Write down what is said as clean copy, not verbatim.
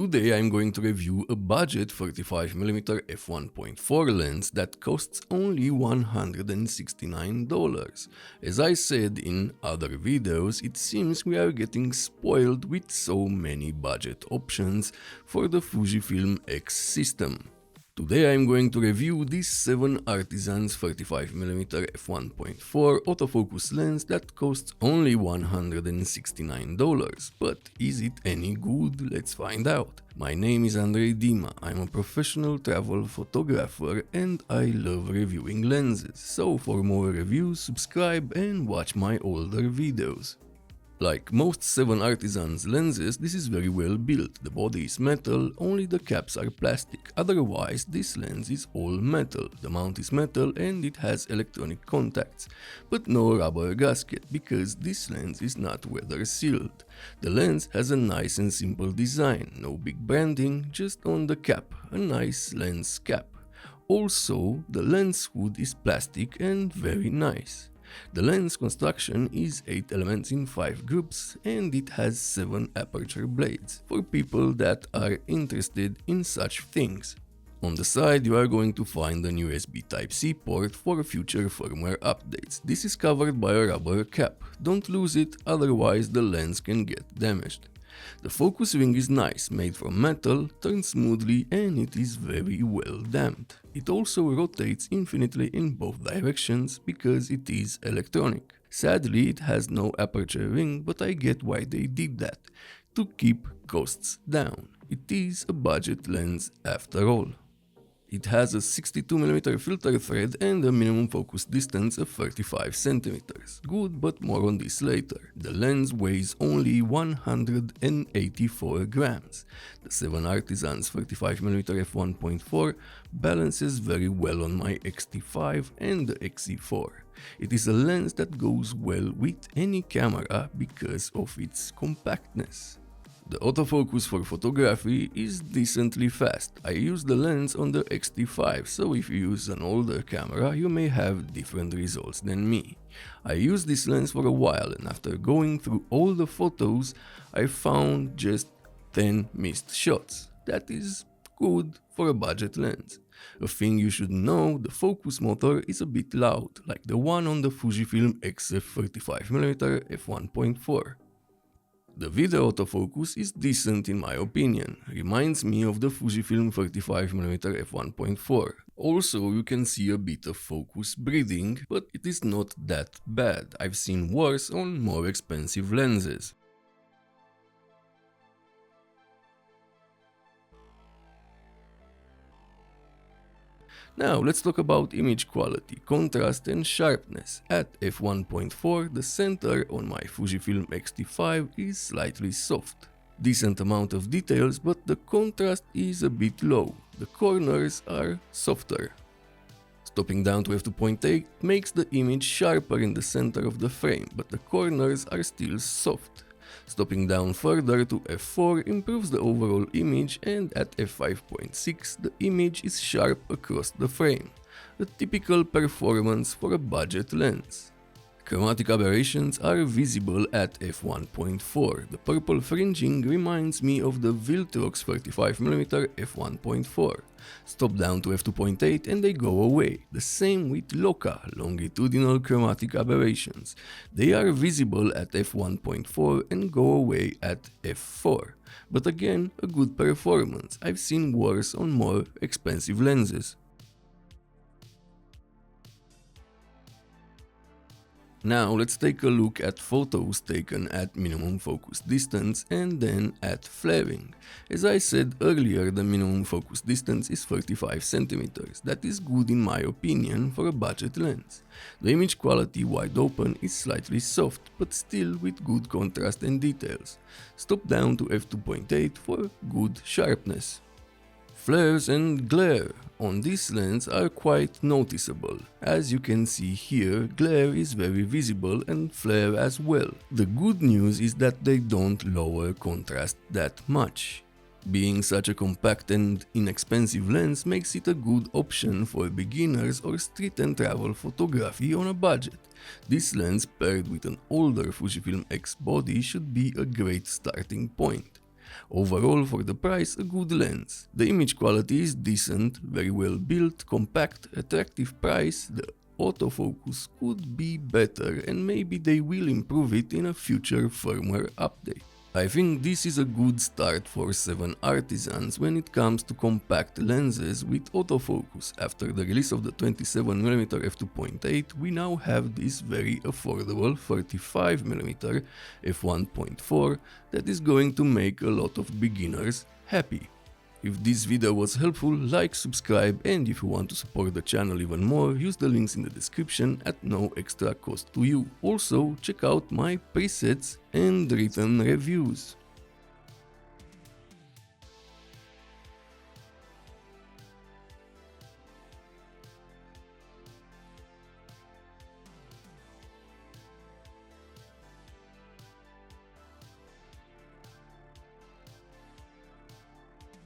Today I'm going to review a budget 35mm f1.4 lens that costs only $169. As I said in other videos, it seems we are getting spoiled with so many budget options for the Fujifilm X system. Today I'm going to review this 7Artisans 35mm f1.4 autofocus lens that costs only $169. But is it any good? Let's find out. My name is Andrei Dima, I'm a professional travel photographer and I love reviewing lenses, so for more reviews subscribe and watch my older videos. Like most 7Artisans lenses, this is very well built. The body is metal, only the caps are plastic. Otherwise, this lens is all metal. The mount is metal and it has electronic contacts, but no rubber gasket because this lens is not weather sealed. The lens has a nice and simple design, no big branding, just on the cap, a nice lens cap. Also, the lens hood is plastic and very nice. The lens construction is 8 elements in 5 groups and it has 7 aperture blades for people that are interested in such things. On the side you are going to find an USB Type-C port for future firmware updates. This is covered by a rubber cap. Don't lose it, otherwise the lens can get damaged. The focus ring is nice, made from metal, turns smoothly and it is very well damped. It also rotates infinitely in both directions because it is electronic. Sadly, it has no aperture ring, but I get why they did that, to keep costs down. It is a budget lens after all. It has a 62mm filter thread and a minimum focus distance of 35 cm. Good, but more on this later. The lens weighs only 184 grams. The 7Artisans 35mm f1.4 balances very well on my X-T5 and the X-E4. It is a lens that goes well with any camera because of its compactness. The autofocus for photography is decently fast. I use the lens on the X-T5, so if you use an older camera you may have different results than me. I used this lens for a while and after going through all the photos I found just 10 missed shots. That is good for a budget lens. A thing you should know, the focus motor is a bit loud, like the one on the Fujifilm X 35mm f1.4. The video autofocus is decent in my opinion, reminds me of the Fujifilm 35mm f1.4. Also, you can see a bit of focus breathing, but it is not that bad. I've seen worse on more expensive lenses. Now let's talk about image quality, contrast and sharpness. At f1.4 the center on my Fujifilm X-T5 is slightly soft. Decent amount of details, but the contrast is a bit low. The corners are softer. Stopping down to f2.8 makes the image sharper in the center of the frame, but the corners are still soft. Stopping down further to f4 improves the overall image, and at f5.6 the image is sharp across the frame, a typical performance for a budget lens. Chromatic aberrations are visible at f1.4. The purple fringing reminds me of the Viltrox 35mm f1.4. Stop down to f2.8 and they go away. The same with Loca, longitudinal chromatic aberrations. They are visible at f1.4 and go away at f4. But again, a good performance. I've seen worse on more expensive lenses. Now let's take a look at photos taken at minimum focus distance and then at flaring. As I said earlier, the minimum focus distance is 35 cm. That is good in my opinion for a budget lens. The image quality wide open is slightly soft, but still with good contrast and details. Stop down to f2.8 for good sharpness. Flares and glare on this lens are quite noticeable. As you can see here, glare is very visible and flare as well. The good news is that they don't lower contrast that much. Being such a compact and inexpensive lens makes it a good option for beginners or street and travel photography on a budget. This lens paired with an older Fujifilm X body should be a great starting point. Overall, for the price, a good lens. The image quality is decent, very well built, compact, attractive price. The autofocus could be better and maybe they will improve it in a future firmware update. I think this is a good start for 7Artisans when it comes to compact lenses with autofocus. After the release of the 27mm f2.8, we now have this very affordable 35mm f1.4 that is going to make a lot of beginners happy. If this video was helpful, like, subscribe, and if you want to support the channel even more, use the links in the description at no extra cost to you. Also, check out my presets and written reviews.